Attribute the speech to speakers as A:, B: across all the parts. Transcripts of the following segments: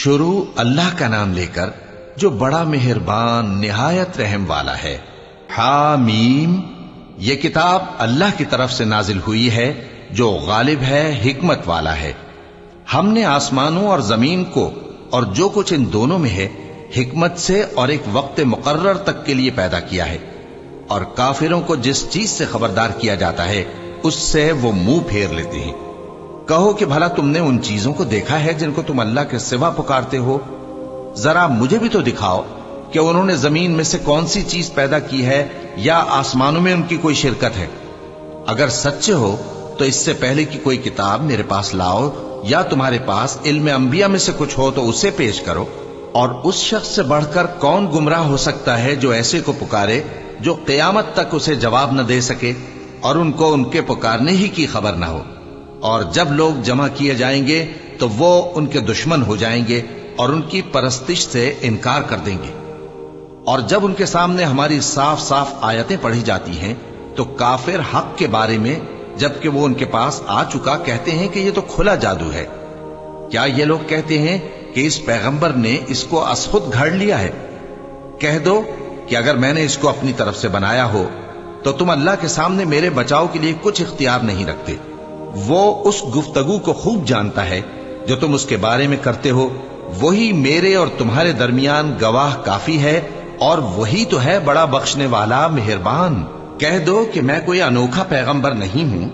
A: شروع اللہ کا نام لے کر جو بڑا مہربان نہایت رحم والا ہے۔ حامیم، یہ کتاب اللہ کی طرف سے نازل ہوئی ہے جو غالب ہے، حکمت والا ہے۔ ہم نے آسمانوں اور زمین کو اور جو کچھ ان دونوں میں ہے حکمت سے اور ایک وقت مقرر تک کے لیے پیدا کیا ہے، اور کافروں کو جس چیز سے خبردار کیا جاتا ہے اس سے وہ منہ پھیر لیتے ہیں۔ کہو کہ بھلا تم نے ان چیزوں کو دیکھا ہے جن کو تم اللہ کے سوا پکارتے ہو؟ ذرا مجھے بھی تو دکھاؤ کہ انہوں نے زمین میں سے کون سی چیز پیدا کی ہے یا آسمانوں میں ان کی کوئی شرکت ہے؟ اگر سچے ہو تو اس سے پہلے کی کوئی کتاب میرے پاس لاؤ، یا تمہارے پاس علم انبیاء میں سے کچھ ہو تو اسے پیش کرو۔ اور اس شخص سے بڑھ کر کون گمراہ ہو سکتا ہے جو ایسے کو پکارے جو قیامت تک اسے جواب نہ دے سکے اور ان کو ان کے پکارنے ہی کی خبر نہ ہو۔ اور جب لوگ جمع کیے جائیں گے تو وہ ان کے دشمن ہو جائیں گے اور ان کی پرستش سے انکار کر دیں گے۔ اور جب ان کے سامنے ہماری صاف صاف آیتیں پڑھی جاتی ہیں تو کافر حق کے بارے میں جبکہ وہ ان کے پاس آ چکا کہتے ہیں کہ یہ تو کھلا جادو ہے۔ کیا یہ لوگ کہتے ہیں کہ اس پیغمبر نے اس کو از خود گھڑ لیا ہے؟ کہہ دو کہ اگر میں نے اس کو اپنی طرف سے بنایا ہو تو تم اللہ کے سامنے میرے بچاؤ کے لیے کچھ اختیار نہیں رکھتے۔ وہ اس گفتگو کو خوب جانتا ہے جو تم اس کے بارے میں کرتے ہو، وہی میرے اور تمہارے درمیان گواہ کافی ہے، اور وہی تو ہے بڑا بخشنے والا مہربان۔ کہہ دو کہ میں کوئی انوکھا پیغمبر نہیں ہوں،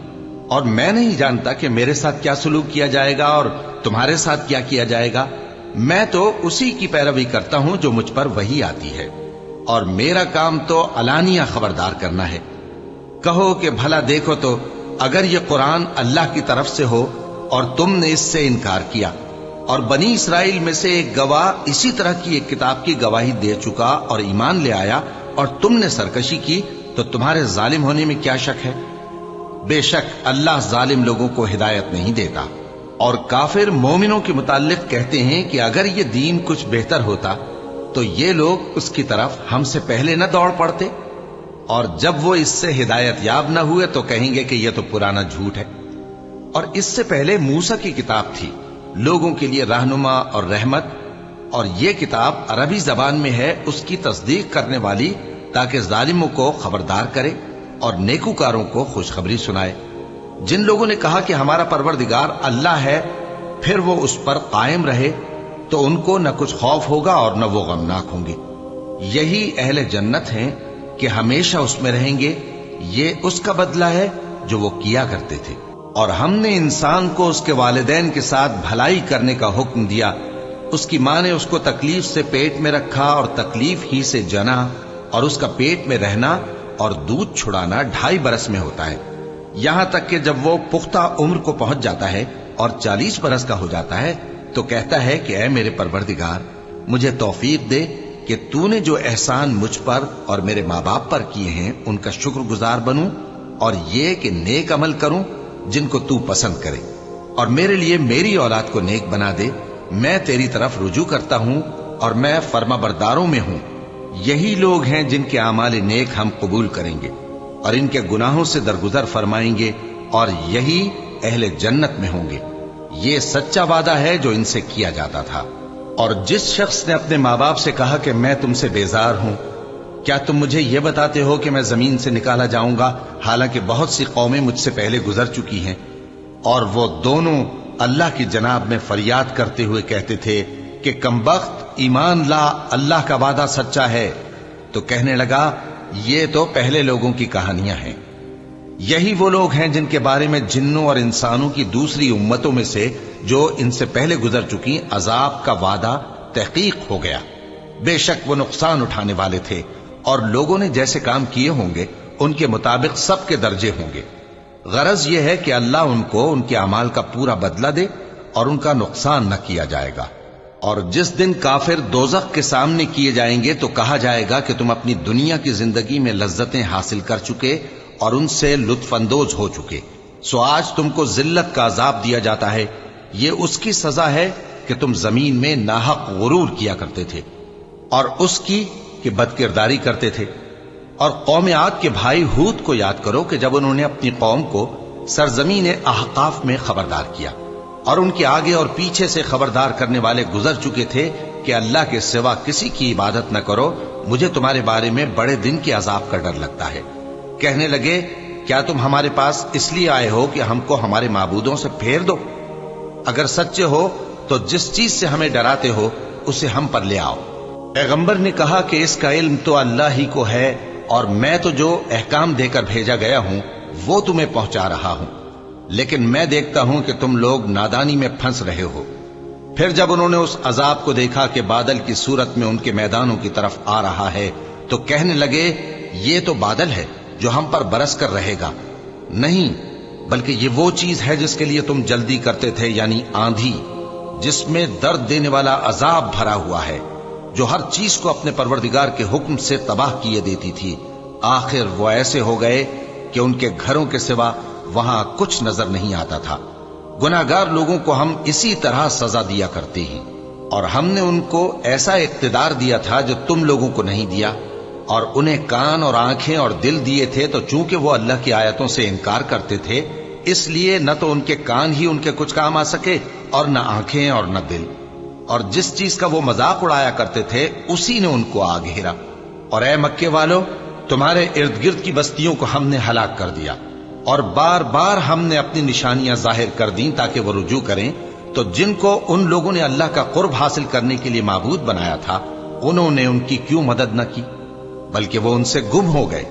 A: اور میں نہیں جانتا کہ میرے ساتھ کیا سلوک کیا جائے گا اور تمہارے ساتھ کیا کیا جائے گا۔ میں تو اسی کی پیروی کرتا ہوں جو مجھ پر وحی آتی ہے، اور میرا کام تو علانیہ خبردار کرنا ہے۔ کہو کہ بھلا دیکھو تو اگر یہ قرآن اللہ کی طرف سے ہو اور تم نے اس سے انکار کیا، اور بنی اسرائیل میں سے ایک گواہ اسی طرح کی ایک کتاب کی گواہی دے چکا اور ایمان لے آیا، اور تم نے سرکشی کی، تو تمہارے ظالم ہونے میں کیا شک ہے؟ بے شک اللہ ظالم لوگوں کو ہدایت نہیں دیتا۔ اور کافر مومنوں کے متعلق کہتے ہیں کہ اگر یہ دین کچھ بہتر ہوتا تو یہ لوگ اس کی طرف ہم سے پہلے نہ دوڑ پڑتے، اور جب وہ اس سے ہدایت یاب نہ ہوئے تو کہیں گے کہ یہ تو پرانا جھوٹ ہے۔ اور اس سے پہلے موسیٰ کی کتاب تھی، لوگوں کے لیے رہنما اور رحمت، اور یہ کتاب عربی زبان میں ہے اس کی تصدیق کرنے والی، تاکہ ظالموں کو خبردار کرے اور نیکوکاروں کو خوشخبری سنائے۔ جن لوگوں نے کہا کہ ہمارا پروردگار اللہ ہے، پھر وہ اس پر قائم رہے تو ان کو نہ کچھ خوف ہوگا اور نہ وہ غمناک ہوں گے۔ یہی اہل جنت ہیں کہ ہمیشہ اس میں رہیں گے، یہ اس کا بدلہ ہے جو وہ کیا کرتے تھے۔ اور ہم نے انسان کو اس کے والدین کے ساتھ بھلائی کرنے کا حکم دیا۔ اس کی ماں نے اس کو تکلیف سے پیٹ میں رکھا اور تکلیف ہی سے جنا، اور اس کا پیٹ میں رہنا اور دودھ چھڑانا 2.5 برس میں ہوتا ہے، یہاں تک کہ جب وہ پختہ عمر کو پہنچ جاتا ہے اور 40 برس کا ہو جاتا ہے تو کہتا ہے کہ اے میرے پروردگار، مجھے توفیق دے کہ تو نے جو احسان مجھ پر اور میرے ماں باپ پر کیے ہیں ان کا شکر گزار بنوں، اور یہ کہ نیک عمل کروں جن کو تو پسند کرے، اور میرے لیے میری اولاد کو نیک بنا دے۔ میں تیری طرف رجوع کرتا ہوں اور میں فرما برداروں میں ہوں۔ یہی لوگ ہیں جن کے اعمال نیک ہم قبول کریں گے اور ان کے گناہوں سے درگزر فرمائیں گے، اور یہی اہل جنت میں ہوں گے۔ یہ سچا وعدہ ہے جو ان سے کیا جاتا تھا۔ اور جس شخص نے اپنے ماں باپ سے کہا کہ میں تم سے بیزار ہوں، کیا تم مجھے یہ بتاتے ہو کہ میں زمین سے نکالا جاؤں گا، حالانکہ بہت سی قومیں مجھ سے پہلے گزر چکی ہیں؟ اور وہ دونوں اللہ کی جناب میں فریاد کرتے ہوئے کہتے تھے کہ کمبخت، ایمان لا، اللہ کا وعدہ سچا ہے۔ تو کہنے لگا یہ تو پہلے لوگوں کی کہانیاں ہیں۔ یہی وہ لوگ ہیں جن کے بارے میں جنوں اور انسانوں کی دوسری امتوں میں سے جو ان سے پہلے گزر چکی عذاب کا وعدہ تحقیق ہو گیا۔ بے شک وہ نقصان اٹھانے والے تھے، اور لوگوں نے جیسے کام کیے ہوں گے ان کے مطابق سب کے درجے ہوں گے۔ غرض یہ ہے کہ اللہ ان کو ان کے اعمال کا پورا بدلہ دے اور ان کا نقصان نہ کیا جائے گا۔ اور جس دن کافر دوزخ کے سامنے کیے جائیں گے تو کہا جائے گا کہ تم اپنی دنیا کی زندگی میں لذتیں حاصل کر چکے اور ان سے لطف اندوز ہو چکے، سو آج تم کو ذلت کا عذاب دیا جاتا ہے۔ یہ اس کی سزا ہے کہ تم زمین میں ناحق غرور کیا کرتے تھے، اور اس کی کہ بد کرداری کرتے تھے۔ اور قوم عاد کے بھائی ہود کو یاد کرو کہ جب انہوں نے اپنی قوم کو سرزمین احقاف میں خبردار کیا اور ان کے آگے اور پیچھے سے خبردار کرنے والے گزر چکے تھے کہ اللہ کے سوا کسی کی عبادت نہ کرو، مجھے تمہارے بارے میں بڑے دن کے عذاب کا ڈر لگتا ہے۔ کہنے لگے کیا تم ہمارے پاس اس لیے آئے ہو کہ ہم کو ہمارے معبودوں سے پھیر دو؟ اگر سچے ہو تو جس چیز سے ہمیں ڈراتے ہو اسے ہم پر لے آؤ۔ پیغمبر نے کہا کہ اس کا علم تو اللہ ہی کو ہے، اور میں تو جو احکام دے کر بھیجا گیا ہوں وہ تمہیں پہنچا رہا ہوں، لیکن میں دیکھتا ہوں کہ تم لوگ نادانی میں پھنس رہے ہو۔ پھر جب انہوں نے اس عذاب کو دیکھا کہ بادل کی صورت میں ان کے میدانوں کی طرف آ رہا ہے تو کہنے لگے یہ تو بادل ہے جو ہم پر برس کر رہے گا۔ نہیں، بلکہ یہ وہ چیز ہے جس کے لیے تم جلدی کرتے تھے، یعنی آندھی، جس میں درد دینے والا عذاب بھرا ہوا ہے، جو ہر چیز کو اپنے پروردگار کے حکم سے تباہ کیے دیتی تھی۔ آخر وہ ایسے ہو گئے کہ ان کے گھروں کے سوا وہاں کچھ نظر نہیں آتا تھا۔ گناہگار لوگوں کو ہم اسی طرح سزا دیا کرتے ہیں، اور ہم نے ان کو ایسا اقتدار دیا تھا جو تم لوگوں کو نہیں دیا، اور انہیں کان اور آنکھیں اور دل دیے تھے، تو چونکہ وہ اللہ کی آیتوں سے انکار کرتے تھے اس لیے نہ تو ان کے کان ہی ان کے کچھ کام آ سکے اور نہ آنکھیں اور نہ دل، اور جس چیز کا وہ مذاق اڑایا کرتے تھے اسی نے ان کو آ گھیرا۔ اور اے مکے والو، تمہارے ارد گرد کی بستیوں کو ہم نے ہلاک کر دیا، اور بار بار ہم نے اپنی نشانیاں ظاہر کر دیں تاکہ وہ رجوع کریں، تو جن کو ان لوگوں نے اللہ کا قرب حاصل کرنے کے لیے معبود بنایا تھا انہوں نے ان کی کیوں مدد نہ کی، بلکہ وہ ان سے گم ہو گئے،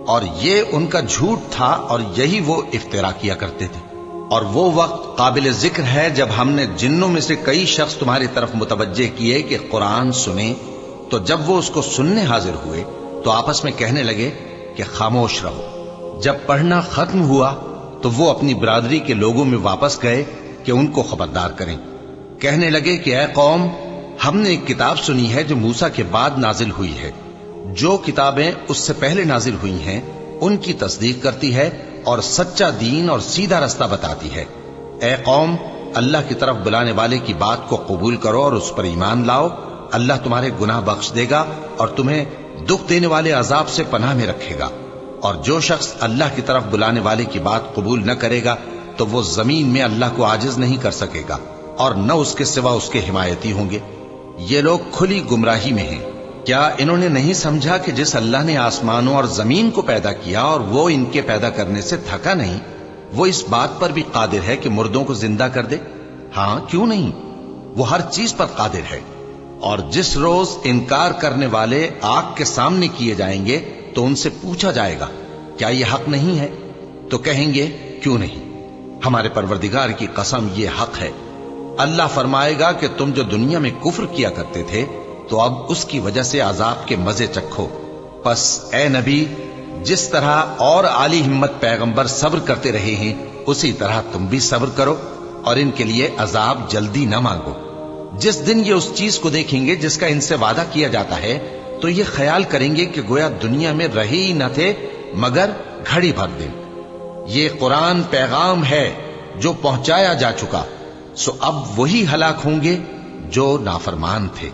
A: اور یہ ان کا جھوٹ تھا اور یہی وہ افترا کیا کرتے تھے۔ اور وہ وقت قابل ذکر ہے جب ہم نے جنوں میں سے کئی شخص تمہاری طرف متوجہ کیے کہ قرآن سنیں، تو جب وہ اس کو سننے حاضر ہوئے تو آپس میں کہنے لگے کہ خاموش رہو۔ جب پڑھنا ختم ہوا تو وہ اپنی برادری کے لوگوں میں واپس گئے کہ ان کو خبردار کریں۔ کہنے لگے کہ اے قوم، ہم نے ایک کتاب سنی ہے جو موسیٰ کے بعد نازل ہوئی ہے، جو کتابیں اس سے پہلے نازل ہوئی ہیں ان کی تصدیق کرتی ہے اور سچا دین اور سیدھا رستہ بتاتی ہے۔ اے قوم، اللہ کی طرف بلانے والے کی بات کو قبول کرو اور اس پر ایمان لاؤ، اللہ تمہارے گناہ بخش دے گا اور تمہیں دکھ دینے والے عذاب سے پناہ میں رکھے گا۔ اور جو شخص اللہ کی طرف بلانے والے کی بات قبول نہ کرے گا تو وہ زمین میں اللہ کو عاجز نہیں کر سکے گا، اور نہ اس کے سوا اس کے حمایتی ہوں گے۔ یہ لوگ کھلی گمراہی میں ہیں۔ کیا انہوں نے نہیں سمجھا کہ جس اللہ نے آسمانوں اور زمین کو پیدا کیا اور وہ ان کے پیدا کرنے سے تھکا نہیں، وہ اس بات پر بھی قادر ہے کہ مردوں کو زندہ کر دے؟ ہاں، کیوں نہیں، وہ ہر چیز پر قادر ہے۔ اور جس روز انکار کرنے والے آگ کے سامنے کیے جائیں گے تو ان سے پوچھا جائے گا کیا یہ حق نہیں ہے؟ تو کہیں گے کیوں نہیں، ہمارے پروردگار کی قسم یہ حق ہے۔ اللہ فرمائے گا کہ تم جو دنیا میں کفر کیا کرتے تھے تو اب اس کی وجہ سے عذاب کے مزے چکھو۔ پس اے نبی، جس طرح اور عالی ہمت پیغمبر صبر کرتے رہے ہیں اسی طرح تم بھی صبر کرو، اور ان کے لیے عذاب جلدی نہ مانگو۔ جس دن یہ اس چیز کو دیکھیں گے جس کا ان سے وعدہ کیا جاتا ہے تو یہ خیال کریں گے کہ گویا دنیا میں رہے ہی نہ تھے مگر گھڑی بھر دن۔ یہ قرآن پیغام ہے جو پہنچایا جا چکا، سو اب وہی ہلاک ہوں گے جو نافرمان تھے۔